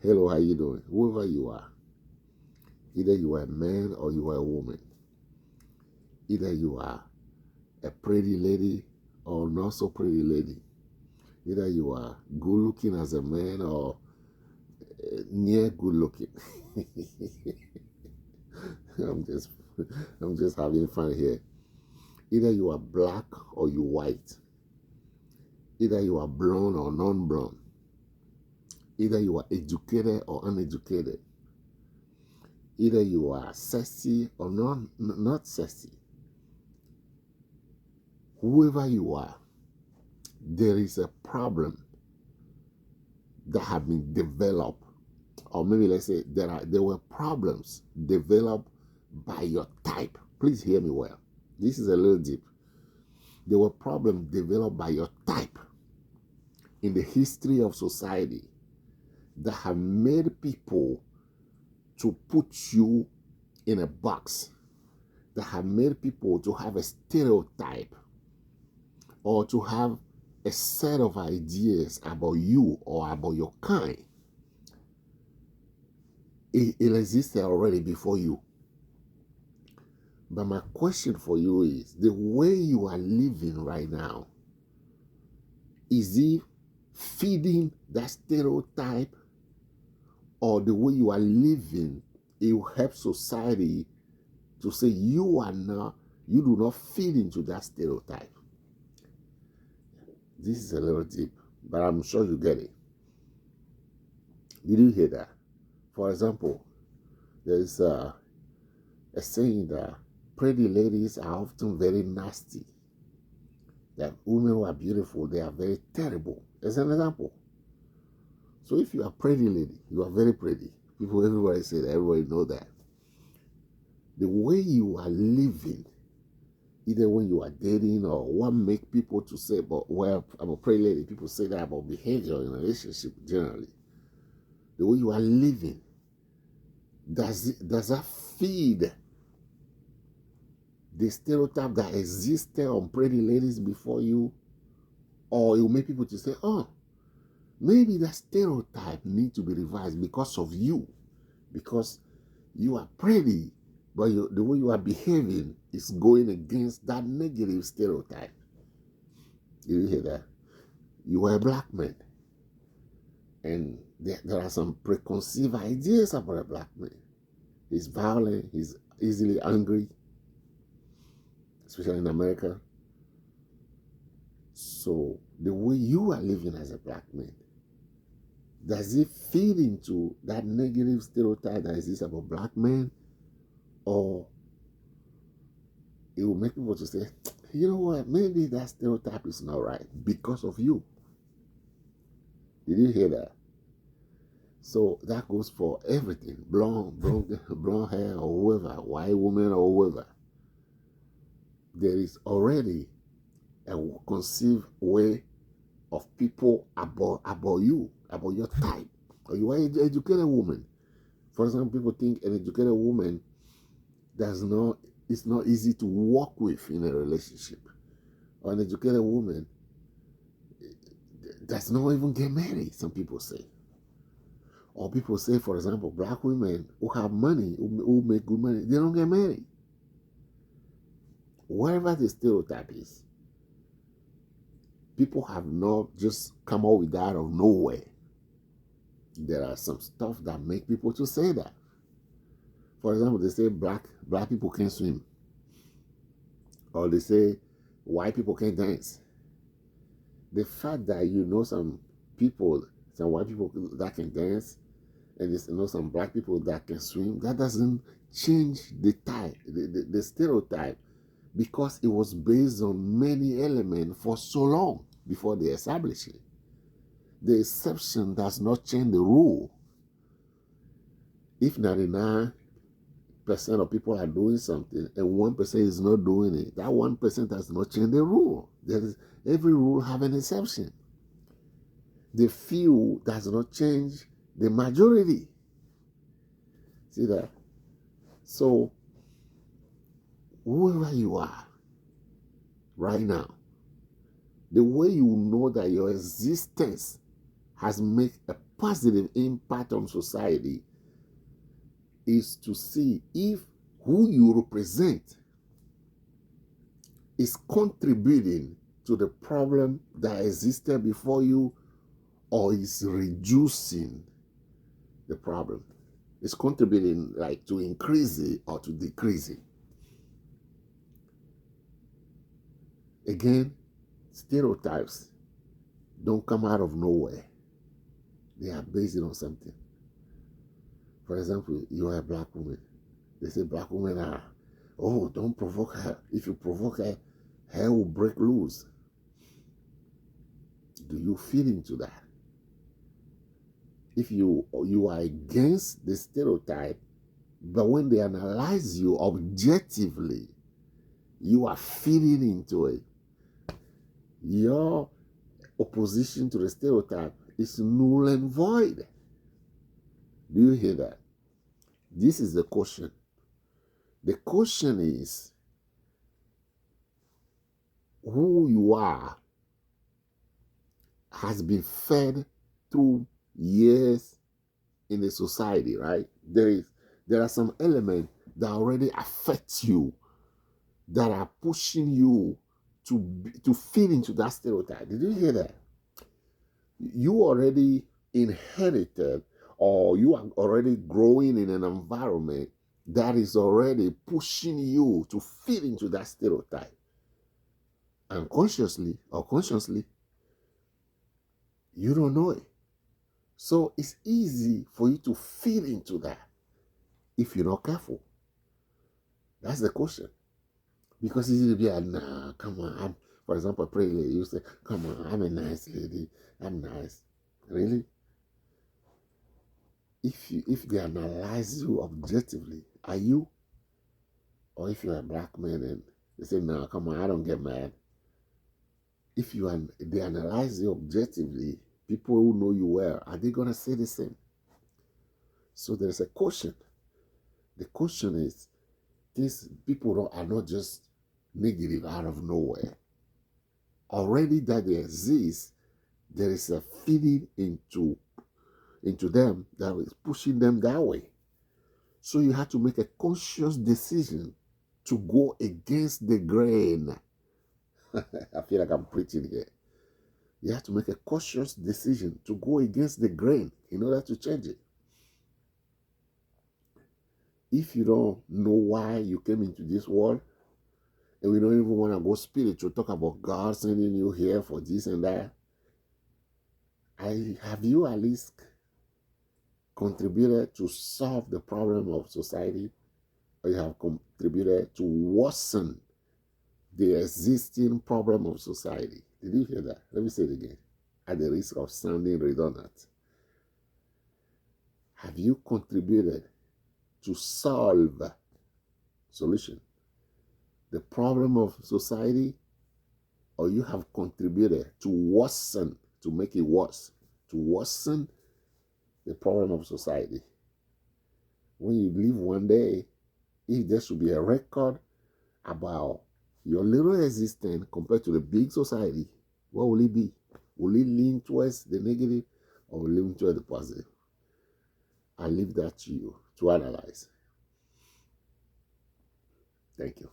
Hello, how you doing? Whoever you are, either you are a man or you are a woman, either you are a pretty lady or not so pretty lady, either you are good looking as a man or near good looking. I'm just I'm just having fun here. Either you are black or you white, either you are blonde or non-blonde, either you are educated or uneducated, either you are sexy or not sexy. Whoever you are, there is a problem that have been developed, or maybe let's say there were problems developed by your type. Please hear me well. This is a little deep. There were problems developed by your type in the history of society that have made people to put you in a box, that have made people to have a stereotype or to have a set of ideas about you or about your kind. It existed already before you. But my question for you is, the way you are living right now, is it feeding that stereotype, or the way you are living, it will help society to say you do not fit into that stereotype? This is a little deep, but I'm sure you get it. Did you hear that? For example, there is a saying that pretty ladies are often very nasty. That women who are beautiful, they are very terrible. As an example. So if you are a pretty lady, you are very pretty. Everybody say that, everybody know that. The way you are living, either when you are dating or what make people to say, but well, I'm a pretty lady, people say that about behavior in a relationship generally. The way you are living, does that feed the stereotype that existed on pretty ladies before you? Or it will make people to say, oh, maybe that stereotype need to be revised because of you, because you are pretty, but the way you are behaving is going against that negative stereotype. Did you hear that? You are a black man, and there are some preconceived ideas about a black man. He's violent, he's easily angry, especially in America. So the way you are living as a black man, does it feed into that negative stereotype that exists about black men? Or it will make people to say, you know what, maybe that stereotype is not right because of you. Did you hear that? So that goes for everything. Blonde hair or whoever, white woman or whoever. There is already a conceived way of people about you, about your type. Or you are an educated woman. For example, people think an educated woman it's not easy to work with in a relationship. Or an educated woman does not even get married, some people say. Or people say, for example, black women who have money, who make good money, they don't get married. Wherever the stereotype is, people have not just come up with that out of nowhere. There are some stuff that make people to say that. For example, they say black people can't swim. Or they say white people can't dance. The fact that you know some white people that can dance, and you know some black people that can swim, that doesn't change the stereotype, because it was based on many elements for so long before they established it. The exception does not change the rule. If 99% of people are doing something and 1% is not doing it, that 1% does not change the rule. Every rule have an exception. The few does not change the majority. See that? So whoever you are right now, the way you know that your existence has made a positive impact on society is to see if who you represent is contributing to the problem that existed before you, or is reducing the problem. It's contributing like to increase it or to decrease it. Again, stereotypes don't come out of nowhere. They are based on something. For example, you are a black woman. They say black women are, oh, don't provoke her. If you provoke her, her will break loose. Do you fit into that? If you are against the stereotype, but when they analyze you objectively, you are fitting into it. Your opposition to the stereotype is null and void. Do you hear that? This is the question. The question is who you are has been fed through years in the society, right? There are some elements that already affect you, that are pushing you to fit into that stereotype. Did you hear that? You already inherited, or you are already growing in an environment that is already pushing you to fit into that stereotype. Unconsciously or consciously, you don't know it. So it's easy for you to fit into that if you're not careful. That's the question. Because it's easy to be like, nah, come on. For example, a pretty lady, you say, come on, I'm a nice lady. I'm nice. Really? If they analyze you objectively, are you? Or if you're a black man and they say, nah, come on, I don't get mad. If they analyze you objectively, people who know you well, are they going to say the same? So there's a question. The question is, these people are not just negative out of nowhere. Already that they exist, there is a feeding into them that is pushing them that way. So you have to make a conscious decision to go against the grain. I feel like I'm preaching here. You have to make a conscious decision to go against the grain in order to change it. If you don't know why you came into this world, and we don't even want to go spiritual, talk about God sending you here for this and that, have you at least contributed to solve the problem of society, or you have contributed to worsen the existing problem of society? Did you hear that? Let me say it again, at the risk of sounding redundant. Have you contributed to solve the problem of society, or you have contributed to worsen, to make it worse, to worsen the problem of society? When you leave one day, if there should be a record about your little existence compared to the big society, what will it be? Will it lean towards the negative, or will it lean towards the positive? I leave that to you to analyze. Thank you.